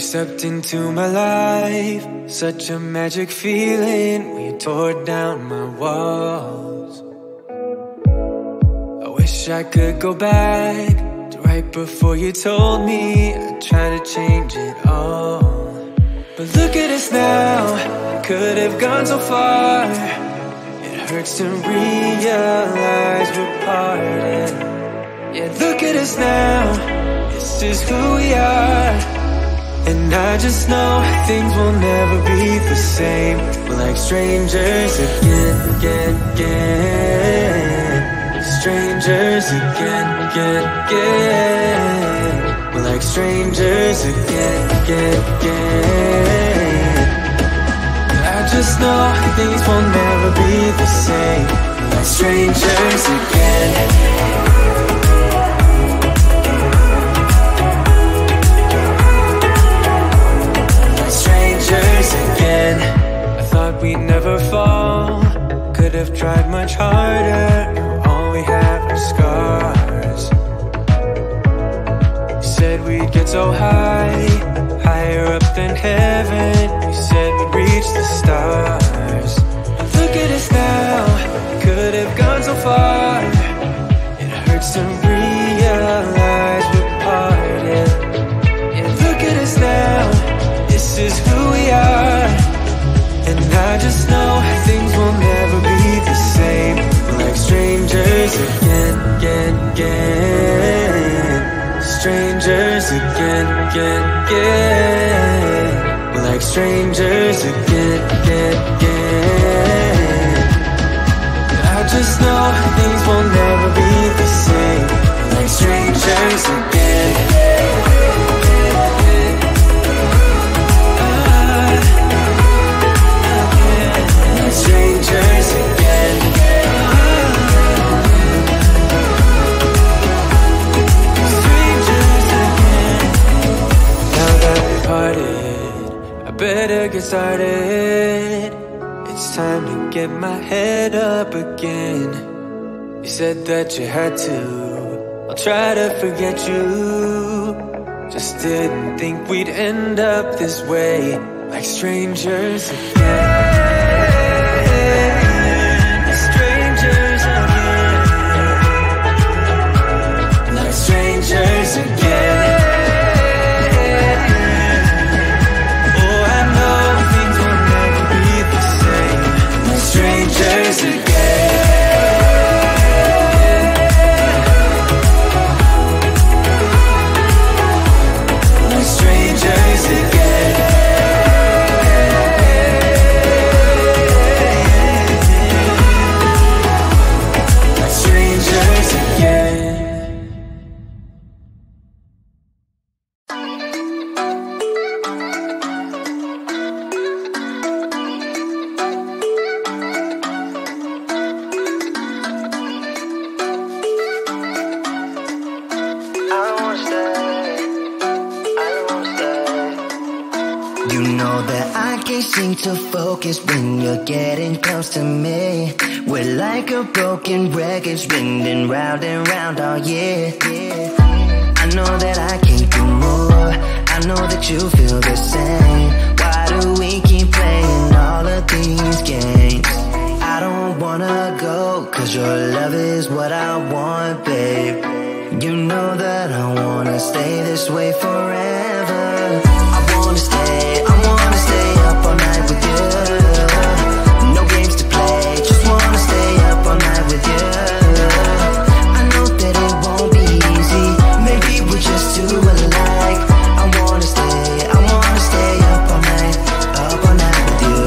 stepped into my life, such a magic feeling when you tore down my walls. I wish I could go back to right before you told me I'd try to change it all. But look at us now, I could have gone so far. It hurts to realize we're parted. Yeah, look at us now, this is who we are. And I just know things will never be the same. We're like strangers again, again, again. Strangers again, again, again. We're like strangers again, again, again. I just know things will never be the same. We're like strangers again. Again, I thought we'd never fall. Could have tried much harder. Now all we have are scars. You said we'd get so high, higher up than heaven. You said we'd reach the stars. But look at us now, could have gone so far. It hurts to realize we're parted. Yeah, look at us now, this is who we are. And I just know things will never be the same. We're like strangers again, again, again. Strangers again, again, again. We're like strangers again, again, again. I just know things will never be the same. We're like strangers again. Strangers again. Strangers again. Now that we parted, I better get started. It's time to get my head up again. You said that you had to, I'll try to forget you. Just didn't think we'd end up this way, like strangers again. Strangers again. Oh, I know things will never be the same. Like strangers again. Like strangers again. Like strangers again. Seem to focus when you're getting close to me. We're like a broken record spinning round and round all year. I know that I can do more. I know that you feel the same. Why do we keep playing all of these games? I don't wanna go, cause your love is what I want, babe. You know that I wanna stay this way forever. I wanna stay up all night with you. No games to play, just wanna stay up all night with you. I know that it won't be easy, maybe we're just too alike. I wanna stay up all night with you.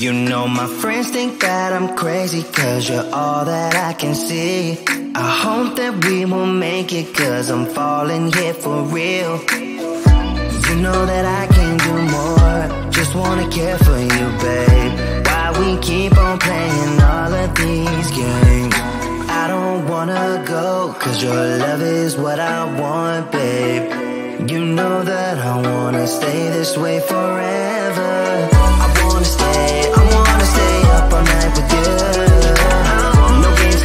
You know my friends think that I'm crazy, cause you're all that I can see. I hope that we will make it, cause I'm falling here for real. You know that I can do more, just wanna care for you, babe. Why we keep on playing all of these games? I don't wanna go, cause your love is what I want, babe. You know that I wanna stay this way forever. I wanna stay up all night with you. No games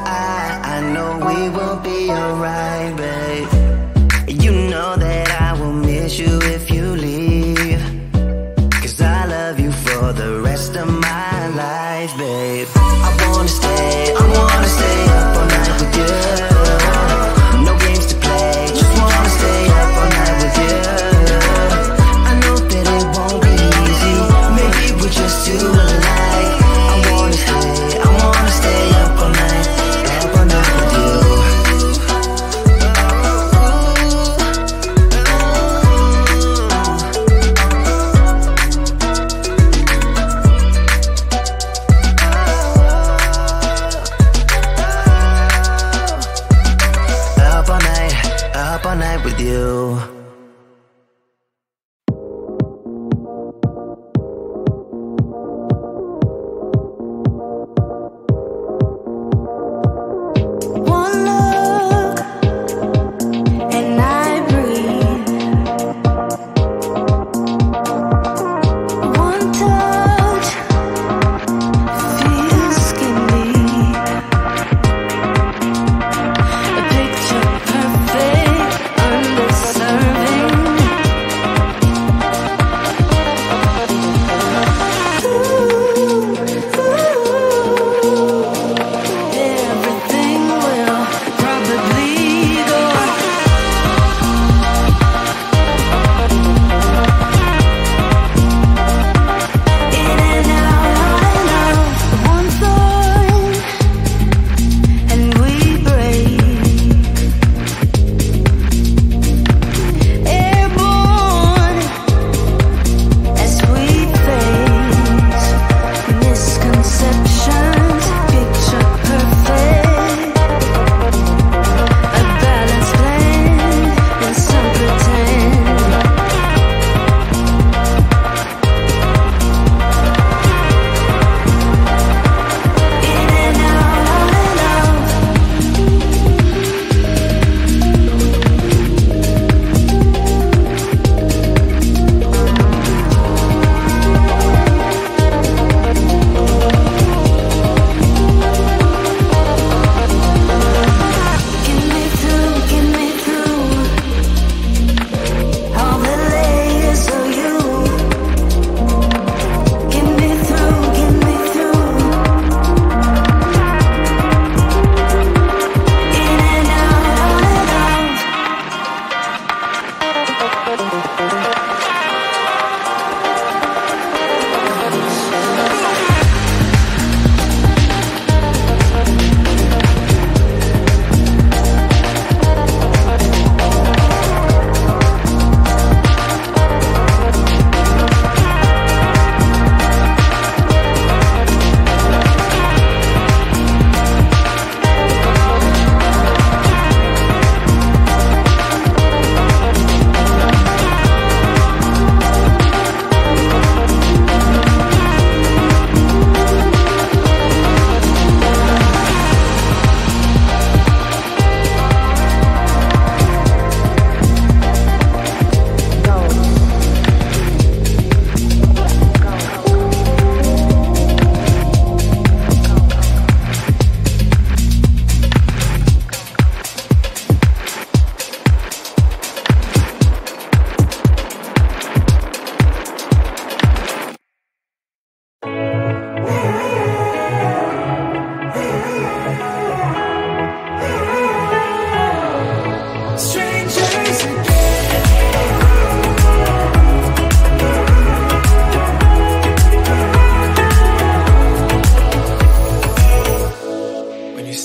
I know we will be alright, babe. You know that I will miss you if you leave, 'cause I love you for the rest of my life, babe. I wanna stay up all night with you. No games to play, just wanna stay up all night with you. I know that it won't be easy, maybe we're just too alike. I wanna stay up all night with you. Up all night with you.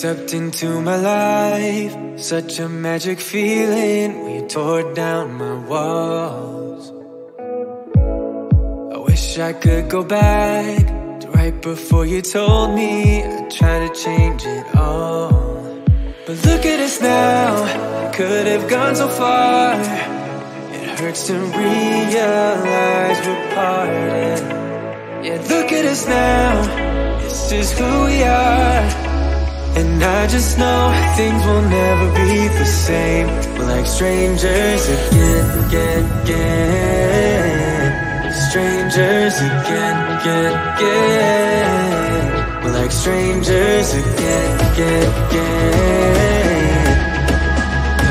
stepped into my life. Such a magic feeling when you tore down my walls. I wish I could go back to right before you told me I'd try to change it all. But look at us now, could have gone so far. It hurts to realize we're parted. Yeah, look at us now, this is who we are. And I just know things will never be the same. We're like strangers again. Strangers again. We're like strangers again.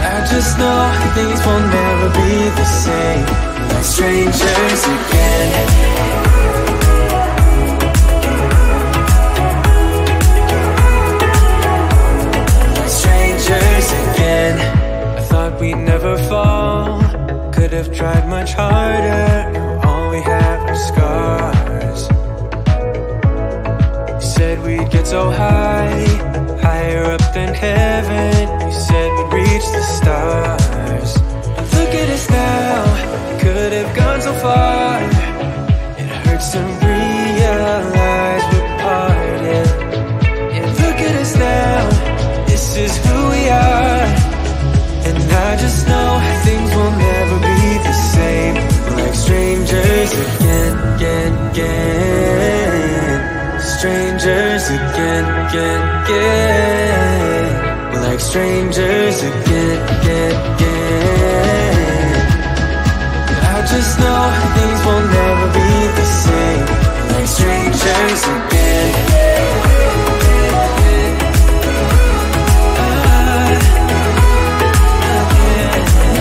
I just know things will never be the same. We're like strangers again. Again. I thought we'd never fall. Could have tried much harder. Now all we have are scars. You said we'd get so high, higher up than heaven. You said we'd reach the stars. Look at us now, could have gone so far. It hurts to realize we're parted. Yeah, look at us now, this is who we are. And I just know things will never be the same. We're like strangers again. Strangers again. We're like strangers again. I just know things will never be the same. We're like strangers again.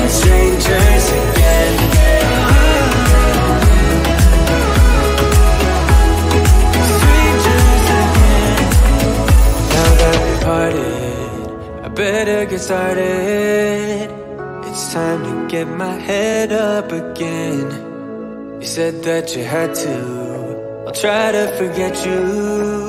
Strangers again. Strangers again. Now that we parted, I better get started. It's time to get my head up again. You said that you had to, I'll try to forget you.